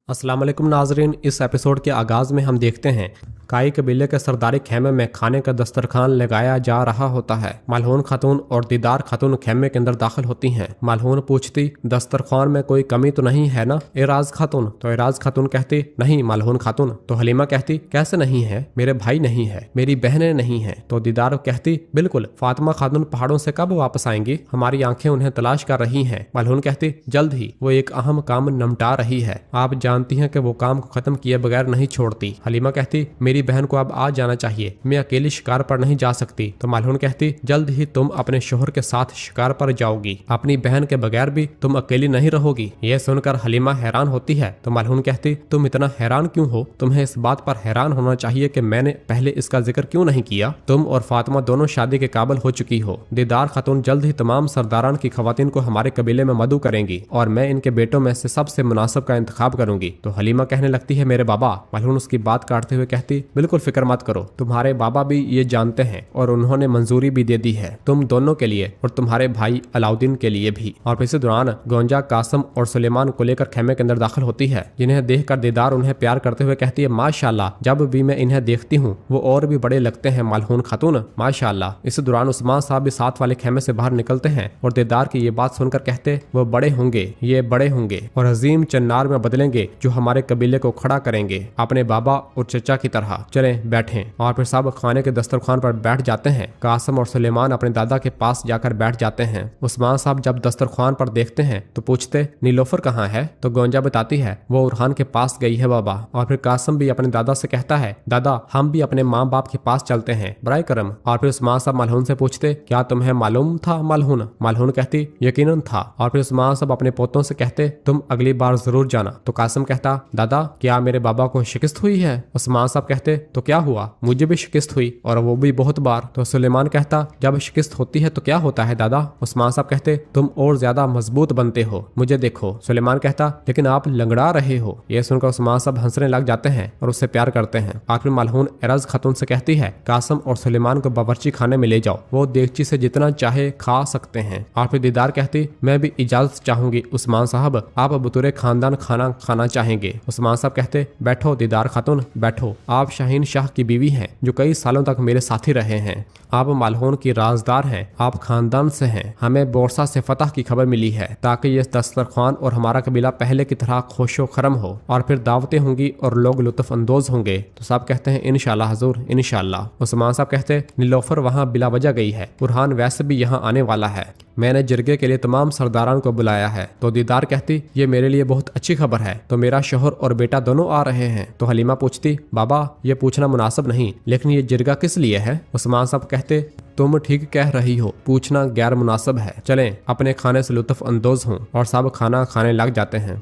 अस्सलाम वालेकुम नाजरीन। इस एपिसोड के आगाज़ में हम देखते हैं काई कबीले के सरदारी खेमे में खाने का दस्तरखान लगाया जा रहा होता है। मालहून खातून और दीदार खातून खेमे के अंदर दाखिल होती हैं। मालहून पूछती, दस्तरखान में कोई कमी तो नहीं है ना एराज खातून? तो एराज खातून कहती, नहीं मालहून खातून। तो हलीमा कहती, कैसे नहीं है? मेरे भाई नहीं है, मेरी बहनें नहीं है। तो दीदार कहती, बिल्कुल, फातिमा खातून पहाड़ों से कब वापस आएंगी? हमारी आंखें उन्हें तलाश कर रही हैं। मालहून कहती, जल्द ही, वो एक अहम काम निपटा रही है। आप जानती हैं कि वो काम को खत्म किए बगैर नहीं छोड़ती। हलीमा कहती, मेरी बहन को अब आ जाना चाहिए, मैं अकेली शिकार पर नहीं जा सकती। तो मालहून कहती, जल्द ही तुम अपने शोहर के साथ शिकार पर जाओगी, अपनी बहन के बगैर भी तुम अकेली नहीं रहोगी। यह सुनकर हलीमा हैरान होती है। तो मालहून कहती, तुम इतना हैरान क्यों हो? तुम्हें इस बात पर हैरान होना चाहिए कि मैंने पहले इसका जिक्र क्यों नहीं किया। तुम और फातिमा दोनों शादी के काबिल हो चुकी हो। दीदार खातून जल्द ही तमाम सरदारान की खवातीन को हमारे कबीले में मदऊ करेंगी और मैं इनके बेटों में से सबसे मुनासिब का इंतखाब करूंगी। तो हलीमा कहने लगती है, मेरे बाबा। मालहून उसकी बात काटते हुए कहती, बिल्कुल फिक्र मत करो, तुम्हारे बाबा भी ये जानते हैं और उन्होंने मंजूरी भी दे दी है, तुम दोनों के लिए और तुम्हारे भाई अलाउद्दीन के लिए भी। और इसी दौरान गोंजा, कासम और सुलेमान को लेकर खेमे के अंदर दाखिल होती है, जिन्हें देखकर दीदार उन्हें प्यार करते हुए कहती है, माशाल्लाह, जब भी मैं इन्हें देखती हूँ वो और भी बड़े लगते हैं मालहून खातून, माशाल्लाह। इसी दौरान उस्मान साहब भी साथ वाले खेमे से बाहर निकलते हैं और दीदार की ये बात सुनकर कहते, वो बड़े होंगे, ये बड़े होंगे और अजीम चन्नार में बदलेंगे जो हमारे कबीले को खड़ा करेंगे अपने बाबा और चचा की तरह। चलें बैठें। और फिर सब खाने के दस्तरखान पर बैठ जाते हैं। कासम और सुलेमान अपने दादा के पास जाकर बैठ जाते हैं। उस्मान साहब जब दस्तरखान पर देखते हैं तो पूछते, नीलोफर कहाँ है? तो गोंजा बताती है, वो उरहान के पास गई है बाबा। और फिर कासम भी अपने दादा से कहता है, दादा हम भी अपने माँ बाप के पास चलते हैं बराए करम। और फिर उस्मान साहब मालहून से पूछते, क्या तुम्हें मालूम था मालहून? मालहून कहती, यकीनन था। और फिर उस्मान साहब अपने पोतों से कहते, तुम अगली बार जरूर जाना। तो कासम कहता, दादा क्या मेरे बाबा को शिकस्त हुई है? उस्मान साहब कहते, तो क्या हुआ, मुझे भी शिकस्त हुई और वो भी बहुत बार। तो सुलेमान कहता, जब शिकस्त होती है तो क्या होता है दादा? उस्मान साहब कहते, तुम और ज्यादा मजबूत बनते हो, मुझे देखो। सुलेमान कहता, लेकिन आप लंगड़ा रहे हो। यह सुनकर उस्मान साहब हंसने लग जाते हैं और उससे प्यार करते हैं। आखिर मालहून एराज खातून से कहती है, कासम और सुलेमान को बावर्ची खाने में ले जाओ, वो देगची से जितना चाहे खा सकते हैं। और फिर दीदार कहती, मैं भी इजाजत चाहूंगी उस्मान साहब, आप बतौर खानदान खाना खाना चाहेंगे। उस्मान साहब कहते, बैठो दीदार खातून बैठो, आप शाहीन शाह की बीवी हैं जो कई सालों तक मेरे साथी रहे हैं। आप मालहून की राजदार हैं, आप खानदान से हैं। हमें बोरसा से फतह की खबर मिली है ताकि ये दस्तरखान और हमारा कबीला पहले की तरह खुशो खरम हो और फिर दावतें होंगी और लोग लुत्फ अंदोज होंगे। तो साहब कहते हैं, इंशाल्लाह हजूर, इंशाल्लाह। उस्मान साहब कहते, नीलोफर वहाँ बिला वजह गई है, बुरहान वैसे भी यहाँ आने वाला है, मैंने जिरगे के लिए तमाम सरदारान को बुलाया है। तो दीदार कहती, ये मेरे लिए बहुत अच्छी खबर है, तो मेरा शोहर और बेटा दोनों आ रहे हैं। तो हलीमा पूछती, बाबा ये पूछना मुनासिब नहीं, लेकिन ये जिरगा किस लिए है? उस्मान साहब कहते, तुम ठीक कह रही हो, पूछना गैर मुनासिब है, चलें अपने खाने से लुत्फ अंदोज हों। और सब खाना खाने लग जाते हैं।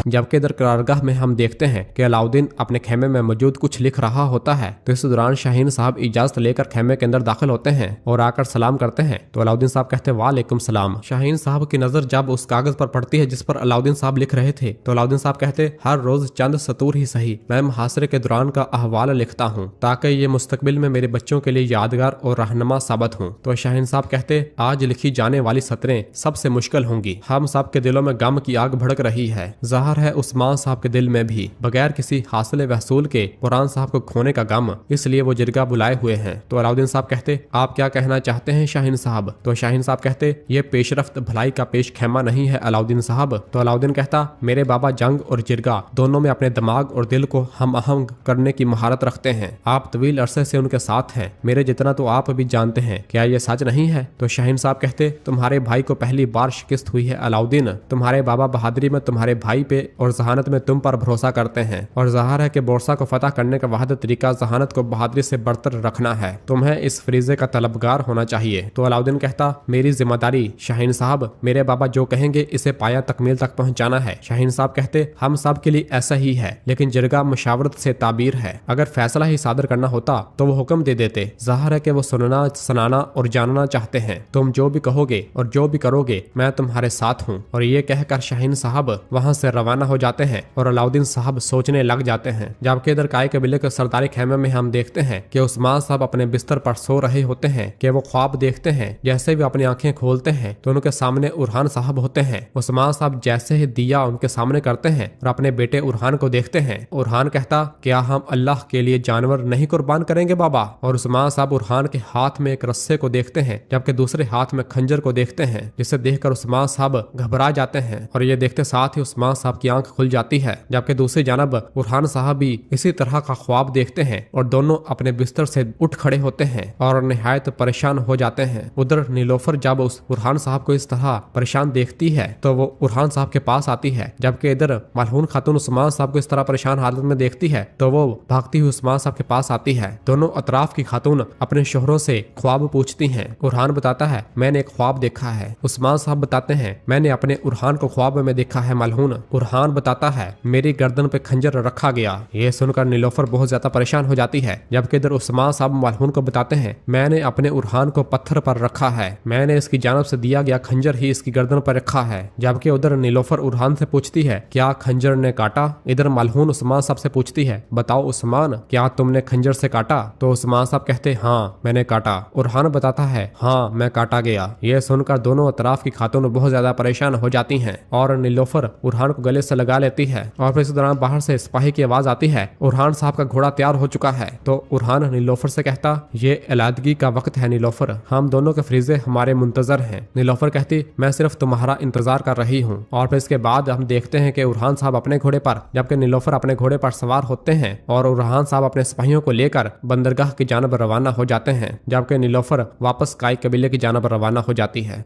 जबकि इधर करारगाह में हम देखते हैं कि अलाउद्दीन अपने खेमे में मौजूद कुछ लिख रहा होता है। तो इस दौरान शाहीन साहब इजाजत लेकर खेमे के अंदर दाखिल होते हैं और आकर सलाम करते हैं। तो अलाउद्दीन साहब कहते हैं, वालेकुम सलाम। शाहीन साहब की नजर जब उस कागज पर पड़ती है जिस पर अलाउद्दीन साहब लिख रहे थे, तो अलाउद्दीन साहब कहते, हर रोज चंद सतूर ही सही मैं मुहासरे के दौरान का अहवाल लिखता हूँ ताकि ये मुस्तकबिल में मेरे बच्चों के लिए यादगार और रहनुमा साबित हूँ। तो शाहीन साहब कहते, आज लिखी जाने वाली सतरें सबसे मुश्किल होंगी, हम सब के दिलों में गम की आग भड़क रही है, ज़ाहिर है उस्मान साहब के दिल में भी बगैर किसी हासिल वहसूल के कुरान साहब को खोने का गम, इसलिए वो जिरगा बुलाए हुए हैं। तो अलाउद्दीन साहब कहते, आप क्या कहना चाहते हैं शाहीन साहब? तो शाहीन साहब कहते, ये पेशरफ्त भलाई का पेश खेमा नहीं है अलाउद्दीन साहब। तो अलाउद्दीन कहता, मेरे बाबा जंग और जिरगा दोनों में अपने दिमाग और दिल को हम आहंग करने की महारत रखते हैं, आप तवील अरसे से उनके साथ हैं, मेरे जितना तो आप भी जानते हैं, क्या ये सच नहीं है? तो शाहीन साहब कहते, तुम्हारे भाई को पहली बार शिकस्त हुई है अलाउद्दीन, तुम्हारे बाबा बहादुरी में तुम्हारे भाई पे और जहानत में तुम पर भरोसा करते हैं और ज़ाहिर है कि बोरसा को फतह करने का वाहिद तरीका जहानत को बहादुरी से बढ़तर रखना है, तुम्हें इस फरीजे का तलबगार होना चाहिए। तो अलाउद्दीन कहता, मेरी जिम्मेदारी शाहीन साहब, मेरे बाबा जो कहेंगे इसे पाया तकमील तक पहुंचाना है। शाहीन साहब कहते, हम सब के लिए ऐसा ही है, लेकिन जिरगा मुशावरत से ताबीर है, अगर फैसला ही सादर करना होता तो वो हुक्म दे देते, ज़ाहिर है कि वो सुनना सुनाना और जानना चाहते हैं, तुम जो भी कहोगे और जो भी करोगे मैं तुम्हारे साथ हूँ। और ये कहकर शाहीन साहब वहाँ से रवाना रवाना हो जाते हैं और अलाउद्दीन साहब सोचने लग जाते हैं। जबकि इधर काई कबीले के सरदारी खेमे में हम देखते हैं कि उस्मान साहब अपने बिस्तर पर सो रहे होते हैं कि वो ख्वाब देखते हैं। जैसे भी अपनी आंखें खोलते हैं तो उनके सामने उरहान साहब होते हैं। उस्मान साहब जैसे ही दिया उनके सामने करते हैं और अपने बेटे उरहान को देखते हैं। उरहान कहता, क्या हम अल्लाह के लिए जानवर नहीं कुर्बान करेंगे बाबा? और उस्मान साहब उरहान के हाथ में एक रस्से को देखते हैं जबकि दूसरे हाथ में खंजर को देखते हैं, जिसे देखकर उस्मान साहब घबरा जाते हैं और ये देखते साथ ही उस्मान साहब की आंख खुल जाती है। जबकि दूसरी जानब उरहान साहब भी इसी तरह का ख्वाब देखते हैं और दोनों अपने बिस्तर से उठ खड़े होते हैं और निहायत परेशान हो जाते हैं। उधर नीलोफर जब उस उरहान साहब को इस तरह परेशान देखती है तो वो उरहान साहब के पास आती है। जबकि इधर मलहून खातून उस्मान साहब को इस तरह परेशान हालत में देखती है तो वो भागती हुई उस्मान साहब के पास आती है। दोनों अतराफ की खातून अपने शोहरों से ख्वाब पूछती हैं। उरहान बताता है, मैंने एक ख्वाब देखा है। उस्मान साहब बताते हैं, मैंने अपने उरहान को ख्वाब में देखा है मलहून। उरहान बताता है, मेरी गर्दन पे खंजर रखा गया। ये सुनकर नीलोफर बहुत ज्यादा परेशान हो जाती है। जबकि इधर उस्मान साहब मलहून को बताते हैं, मैंने अपने उरहान को पत्थर पर रखा है। मैंने इसकी जानब से दिया गया खंजर ही इसकी गर्दन पर रखा है। जबकि उधर नीलोफर उरहान से पूछती है, क्या खंजर ने काटा? इधर मलहून उस्मान साहब से पूछती है, बताओ उस्मान, क्या तुमने खंजर से काटा? तो उस्मान साहब कहते, हाँ मैंने काटा। उरहान बताता है, हाँ मैं काटा गया। ये सुनकर दोनों अतराफ की खातून बहुत ज्यादा परेशान हो जाती हैं और नीलोफर उरहान को गले से लगा लेती है। और फिर इस दौरान बाहर से सिपाही की आवाज आती है, उरहान साहब का घोड़ा तैयार हो चुका है। तो उरहान नीलोफर से कहता, ये अलादगी का वक्त है नीलोफर, हम दोनों के फरीजे हमारे मुंतजर हैं। नीलोफर कहती, मैं सिर्फ तुम्हारा इंतजार कर रही हूँ। और फिर इसके बाद हम देखते हैं कि उरहान साहब अपने घोड़े पर जबकि नीलोफर अपने घोड़े पर सवार होते हैं और उरहान साहब अपने सिपाहियों को लेकर बंदरगाह की जानब रवाना हो जाते हैं। जबकि नीलोफर वापस काई कबीले की जानब रवाना हो जाती है।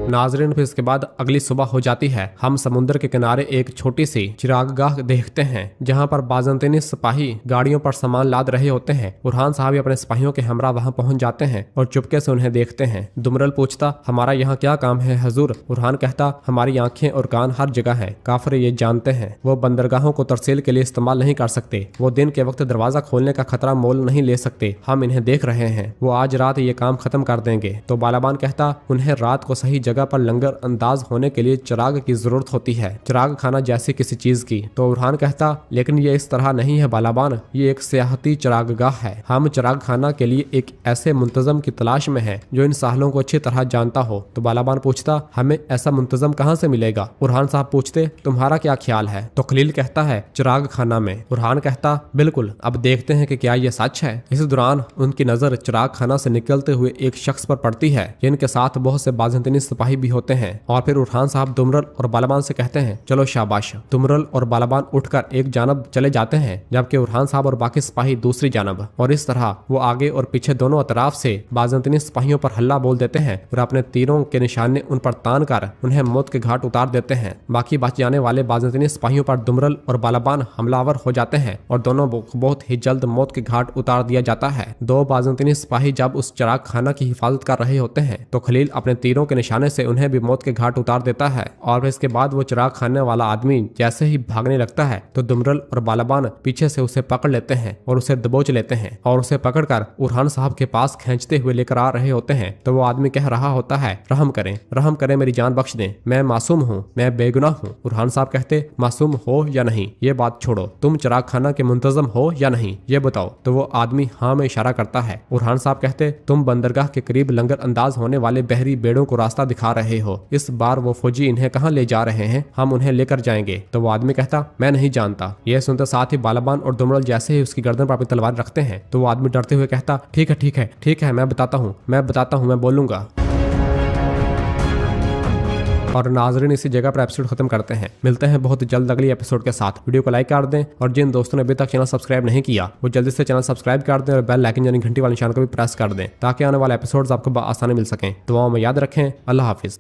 नाजरीन, फिर इसके बाद अगली सुबह हो जाती है। हम समुद्र के किनारे एक छोटी सी चिरागगाह देखते हैं जहां पर बाज़ंतीनी सिपाही गाड़ियों पर सामान लाद रहे होते हैं। उरहान साहब अपने सिपाहियों के हमरा वहां पहुंच जाते हैं और चुपके से उन्हें देखते हैं। दुमरल पूछता, हमारा यहाँ क्या काम है हजूर? उरहान कहता, हमारी आंखें और कान हर जगह हैं। काफिर ये जानते हैं, वो बंदरगाहों को तरसील के लिए इस्तेमाल नहीं कर सकते। वो दिन के वक्त दरवाजा खोलने का खतरा मोल नहीं ले सकते। हम इन्हें देख रहे हैं, वो आज रात ये काम खत्म कर देंगे। तो बालाबान कहता, उन्हें रात को सही जगह पर लंगर अंदाज होने के लिए चिराग की जरूरत होती है, चिराग खाना जैसी किसी चीज की। तो उरहान कहता, लेकिन ये इस तरह नहीं है बालाबान, ये एक सियाहती चिरागगाह है। हम चिराग खाना के लिए एक ऐसे मुंतजम की तलाश में है जो इन साहलों को अच्छी तरह जानता हो। तो बालाबान पूछता, हमें ऐसा मुंतजम कहाँ से मिलेगा? उरहान साहब पूछते, तुम्हारा क्या ख्याल है? तो खलील कहता है, चिराग खाना में। उरहान कहता, बिल्कुल, अब देखते हैं कि क्या ये सच है। इस दौरान उनकी नजर चिराग खाना से निकलते हुए एक शख्स पर पड़ती है जिनके साथ बहुत से बाज़ंतीनी सिपाही भी होते हैं। और फिर उरहान साहब दुमरल और बालाबान से कहते हैं, चलो शाबाश। दुमरल और बालाबान उठकर एक जानब चले जाते हैं जबकि उरहान साहब और बाकी सिपाही दूसरी जानब। और इस तरह वो आगे और पीछे दोनों अतराफ से बाज़ंतीनी सिपाहियों पर हल्ला बोल देते हैं और अपने तीरों के निशाने उन पर तान कर उन्हें मौत के घाट उतार देते हैं। बाकी बच जाने वाले बाज़ंतीनी सिपाहियों पर दुमरल और बालाबान हमलावर हो जाते हैं और दोनों बहुत ही जल्द मौत के घाट उतार दिया जाता है। दो बाज़ंतीनी सिपाही जब उस चिराग खाना की हिफाजत कर रहे होते हैं तो खलील अपने तीरों के निशाने से उन्हें भी मौत के घाट उतार देता है। और इसके बाद वो चिराग खाने वाला आदमी जैसे ही भागने लगता है तो दुमरल और बालाबान पीछे से उसे पकड़ लेते हैं और उसे दबोच लेते हैं और उसे पकड़कर उरहान साहब के पास खींचते हुए लेकर आ रहे होते हैं। तो वो आदमी कह रहा होता है, रहम करें, मेरी जान बख्श दें, मैं मासूम हूँ, मैं बेगुनाह हूँ। उरहान साहब कहते, मासूम हो या नहीं ये बात छोड़ो, तुम चिराग खाना के मुंतजम हो या नहीं ये बताओ। तो वो आदमी हाँ में इशारा करता है। उरहान साहब कहते, तुम बंदरगाह के करीब लंगर अंदाज होने वाले बहरी बेड़ों को रास्ता दिखा रहे हो। इस बार वो फौजी इन्हें कहाँ ले जा रहे हैं? हम उन्हें लेकर जाएंगे। तो वो आदमी कहता, मैं नहीं जानता। यह सुनते साथ ही बालाबान और दुमरल जैसे ही उसकी गर्दन पर अपनी तलवार रखते हैं तो वो आदमी डरते हुए कहता, ठीक है, मैं बताता हूँ, मैं बोलूंगा। और नाजरीन, इसी जगह पर एपिसोड खत्म करते हैं। मिलते हैं बहुत जल्द अगली एपिसोड के साथ। वीडियो को लाइक कर दें और जिन दोस्तों ने अभी तक चैनल सब्सक्राइब नहीं किया वो जल्दी से चैनल सब्सक्राइब कर दें और बेल आइकन यानी घंटी वाले निशान को भी प्रेस कर दें ताकि आने वाले एपिसोड्स आपको आसानी मिल सकें। दुआओं में याद रखें। अल्लाह हाफिज।